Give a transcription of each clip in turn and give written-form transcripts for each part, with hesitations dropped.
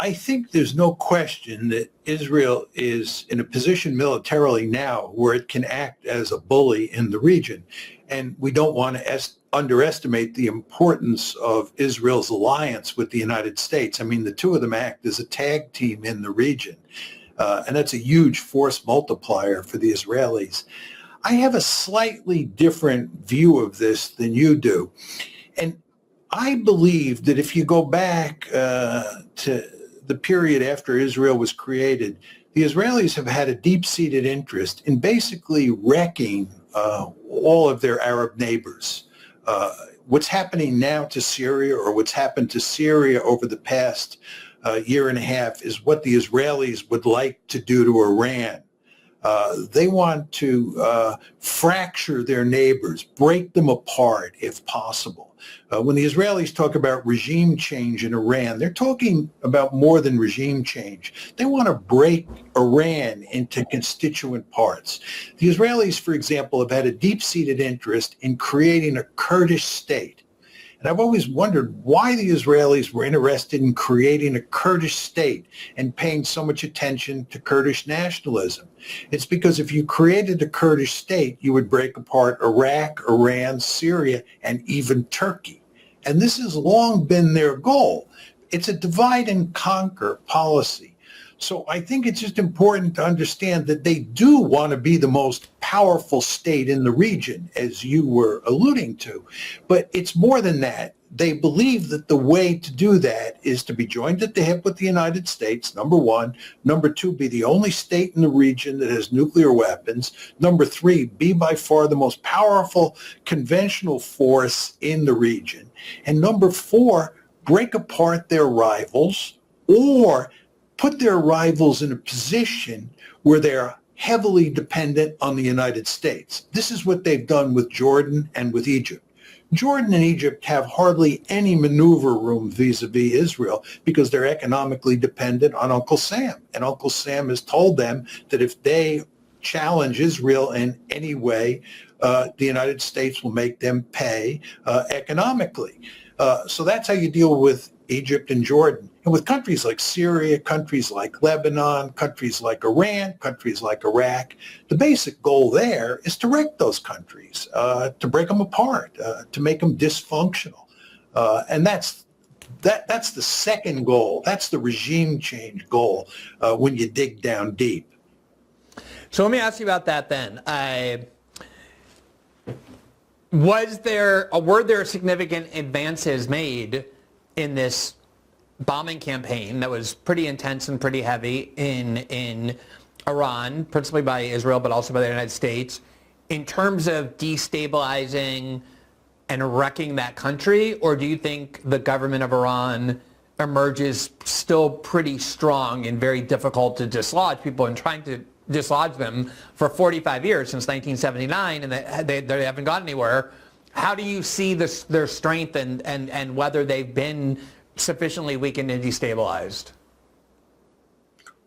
I think there's no question that Israel is in a position militarily now where it can act as a bully in the region. And we don't want to underestimate the importance of Israel's alliance with the United States. I mean, the two of them act as a tag team in the region. And that's a huge force multiplier for the Israelis. I have a slightly different view of this than you do. And I believe that if you go back to the period after Israel was created, the Israelis have had a deep-seated interest in basically wrecking all of their Arab neighbors. What's happening now to Syria, or what's happened to Syria over the past year and a half, is what the Israelis would like to do to Iran. They want to fracture their neighbors, break them apart if possible. When the Israelis talk about regime change in Iran, they're talking about more than regime change. They want to break Iran into constituent parts. The Israelis, for example, have had a deep-seated interest in creating a Kurdish state. And I've always wondered why the Israelis were interested in creating a Kurdish state and paying so much attention to Kurdish nationalism. It's because if you created a Kurdish state, you would break apart Iraq, Iran, Syria, and even Turkey. And this has long been their goal. It's a divide and conquer policy. So I think it's just important to understand that they do want to be the most powerful state in the region, as you were alluding to. But it's more than that. They believe that the way to do that is to be joined at the hip with the United States, number one. Number two, be the only state in the region that has nuclear weapons. Number three, be by far the most powerful conventional force in the region. And number four, break apart their rivals or put their rivals in a position where they're heavily dependent on the United States. This is what they've done with Jordan and with Egypt. Jordan and Egypt have hardly any maneuver room vis-a-vis Israel because they're economically dependent on Uncle Sam. And Uncle Sam has told them that if they challenge Israel in any way, the United States will make them pay economically. So that's how you deal with Egypt and Jordan. And with countries like Syria, countries like Lebanon, countries like Iran, countries like Iraq, the basic goal there is to wreck those countries, to break them apart, to make them dysfunctional. And that's the second goal. That's the regime change goal when you dig down deep. So let me ask you about that then. Were there significant advances made in this bombing campaign that was pretty intense and pretty heavy in Iran, principally by Israel, but also by the United States, in terms of destabilizing and wrecking that country? Or do you think the government of Iran emerges still pretty strong and very difficult to dislodge? People have been trying to dislodge them for 45 years, since 1979, and they haven't gone anywhere. How do you see their strength and whether they've been sufficiently weakened and destabilized?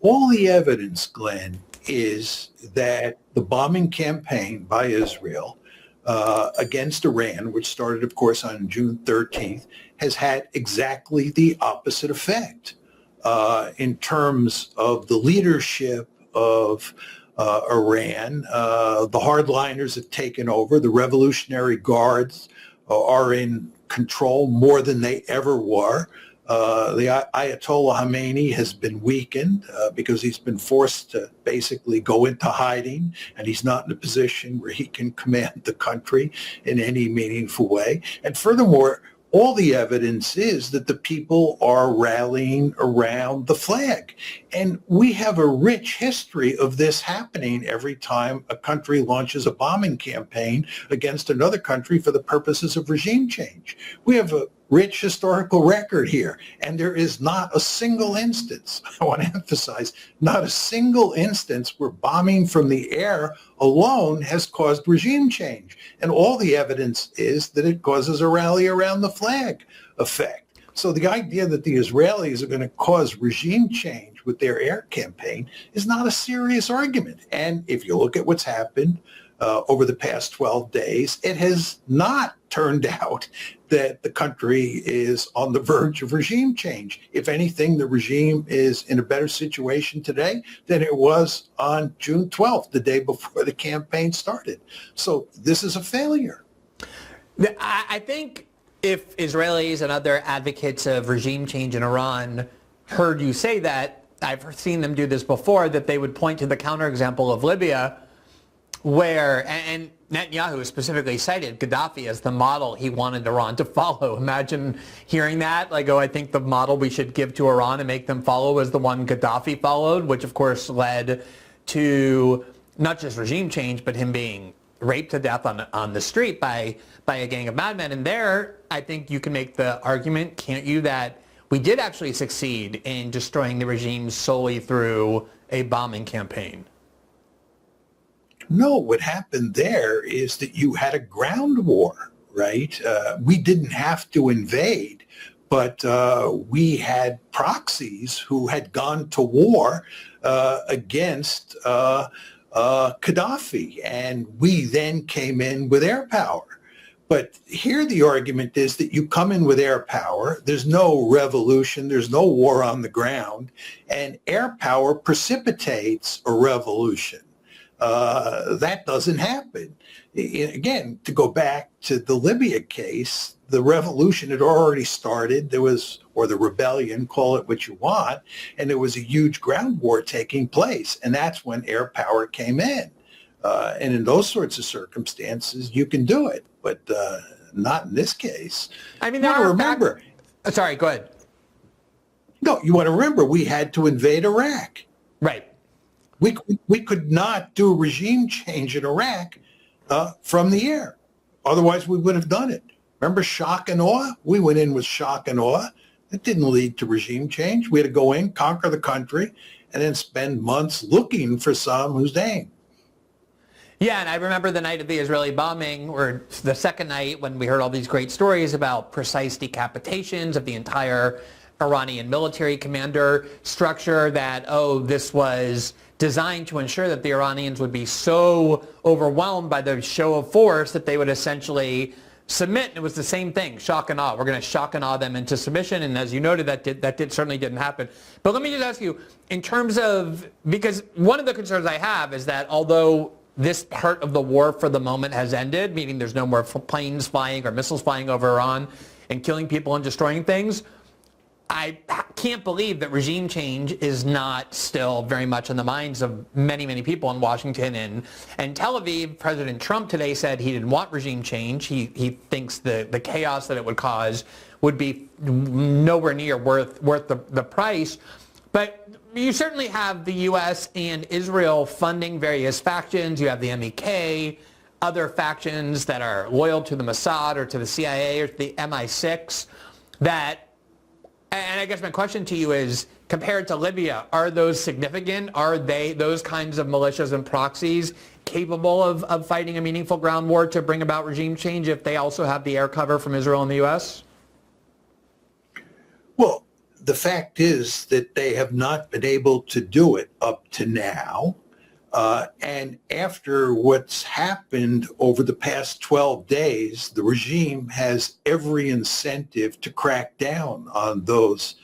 All the evidence, Glenn, is that the bombing campaign by Israel against Iran, which started, of course, on June 13th, has had exactly the opposite effect in terms of the leadership of Iran. The hardliners have taken over. The Revolutionary Guards are in control more than they ever were. The Ayatollah Khamenei has been weakened because he's been forced to basically go into hiding, and he's not in a position where he can command the country in any meaningful way. And furthermore, all the evidence is that the people are rallying around the flag. And we have a rich history of this happening every time a country launches a bombing campaign against another country for the purposes of regime change. We have a rich historical record here, and there is not a single instance, I want to emphasize, not a single instance where bombing from the air alone has caused regime change. And all the evidence is that it causes a rally around the flag effect. So the idea that the Israelis are going to cause regime change with their air campaign is not a serious argument. And if you look at what's happened over the past 12 days, it has not turned out that the country is on the verge of regime change. If anything, the regime is in a better situation today than it was on June 12th, the day before the campaign started. So this is a failure. I think if Israelis and other advocates of regime change in Iran heard you say that, I've seen them do this before, that they would point to the counterexample of Libya, where, and Netanyahu specifically cited Gaddafi as the model he wanted Iran to follow. Imagine hearing that, like, oh, I think the model we should give to Iran and make them follow is the one Gaddafi followed, which of course led to not just regime change, but him being raped to death on the street by a gang of madmen. And there, I think you can make the argument, can't you, that we did actually succeed in destroying the regime solely through a bombing campaign? No, what happened there is that you had a ground war, right? We didn't have to invade, but we had proxies who had gone to war against Gaddafi, and we then came in with air power. But here the argument is that you come in with air power, there's no revolution, there's no war on the ground, and air power precipitates a revolution. That doesn't happen. Again, to go back to the Libya case, the revolution had already started. There was, or the rebellion, call it what you want, and there was a huge ground war taking place. And that's when air power came in. And in those sorts of circumstances, you can do it, but not in this case. I mean, you want to remember. Sorry, go ahead. No, you want to remember we had to invade Iraq. Right. We could not do regime change in Iraq from the air. Otherwise, we would have done it. Remember shock and awe? We went in with shock and awe. It didn't lead to regime change. We had to go in, conquer the country, and then spend months looking for Saddam Hussein. Yeah, and I remember the night of the Israeli bombing, or the second night, when we heard all these great stories about precise decapitations of the entire Iranian military commander structure, that, oh, this was designed to ensure that the Iranians would be so overwhelmed by the show of force that they would essentially submit. It was the same thing, shock and awe. We're going to shock and awe them into submission, and as you noted, that certainly didn't happen. But let me just ask you, in terms of, because one of the concerns I have is that although this part of the war for the moment has ended, meaning there's no more planes flying or missiles flying over Iran and killing people and destroying things, I can't believe that regime change is not still very much in the minds of many, many people in Washington and Tel Aviv. President Trump today said he didn't want regime change. He thinks the chaos that it would cause would be nowhere near worth the price. But you certainly have the U.S. and Israel funding various factions. You have the MEK, other factions that are loyal to the Mossad or to the CIA or to the MI6 that. And I guess my question to you is, compared to Libya, are those significant? Are they, those kinds of militias and proxies, capable of fighting a meaningful ground war to bring about regime change if they also have the air cover from Israel and the U.S.? Well, the fact is that they have not been able to do it up to now. And after what's happened over the past 12 days, the regime has every incentive to crack down on those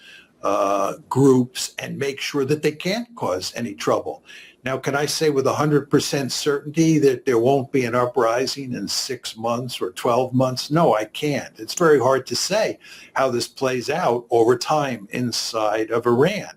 groups and make sure that they can't cause any trouble. Now, can I say with 100% certainty that there won't be an uprising in 6 months or 12 months? No, I can't. It's very hard to say how this plays out over time inside of Iran.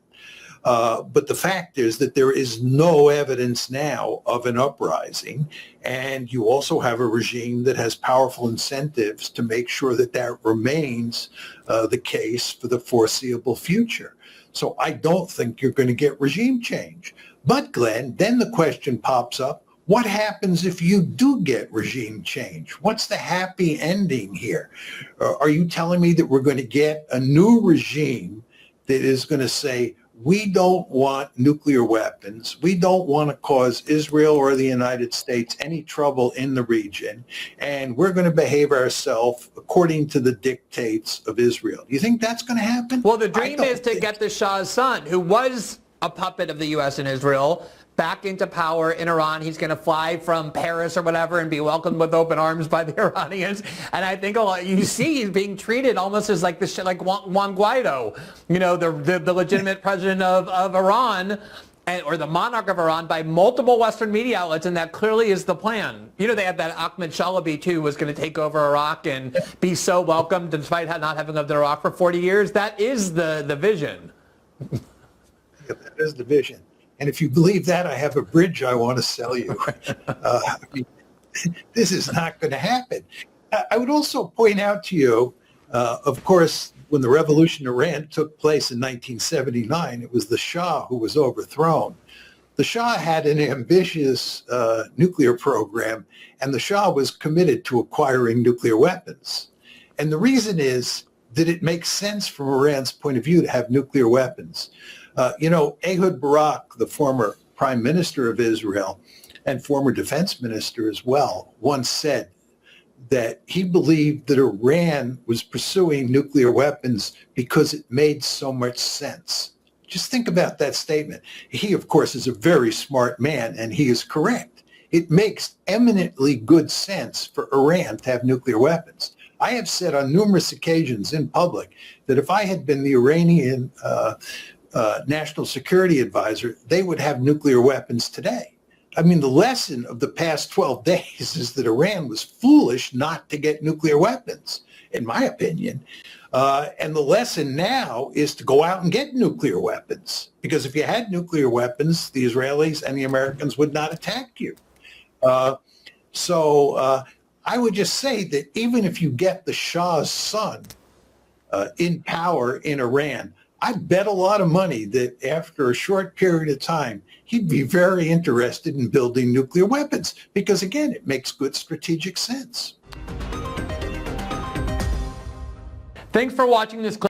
But the fact is that there is no evidence now of an uprising, and you also have a regime that has powerful incentives to make sure that that remains the case for the foreseeable future. So I don't think you're going to get regime change. But Glenn, then the question pops up, what happens if you do get regime change? What's the happy ending here? Are you telling me that we're going to get a new regime that is going to say, we don't want nuclear weapons. We don't want to cause Israel or the United States any trouble in the region. And we're going to behave ourselves according to the dictates of Israel. Do you think that's going to happen? Well, the dream is to get the Shah's son, who was a puppet of the U.S. and Israel, back into power in Iran. He's going to fly from Paris or whatever and be welcomed with open arms by the Iranians. And I think you see he's being treated almost as like like Juan Guaido, the legitimate president of Iran. Or the monarch of Iran by multiple Western media outlets, and that clearly is the plan. They had that Ahmed Shalabi, too, was going to take over Iraq and be so welcomed despite not having lived in Iraq for 40 years. That is the vision. Yeah, that is the vision. And if you believe that, I have a bridge I want to sell you. This is not going to happen. I would also point out to you, of course, when the revolution in Iran took place in 1979, it was the Shah who was overthrown. The Shah had an ambitious nuclear program, and the Shah was committed to acquiring nuclear weapons. And the reason is that it makes sense from Iran's point of view to have nuclear weapons. Ehud Barak, the former prime minister of Israel and former defense minister as well, once said that he believed that Iran was pursuing nuclear weapons because it made so much sense. Just think about that statement. He, of course, is a very smart man, and he is correct. It makes eminently good sense for Iran to have nuclear weapons. I have said on numerous occasions in public that if I had been the Iranian national security advisor, they would have nuclear weapons today. I mean, the lesson of the past 12 days is that Iran was foolish not to get nuclear weapons, in my opinion. And the lesson now is to go out and get nuclear weapons, because if you had nuclear weapons, the Israelis and the Americans would not attack you. So I would just say that even if you get the Shah's son in power in Iran, I bet a lot of money that after a short period of time, he'd be very interested in building nuclear weapons because, again, it makes good strategic sense. Thanks for watching this clip.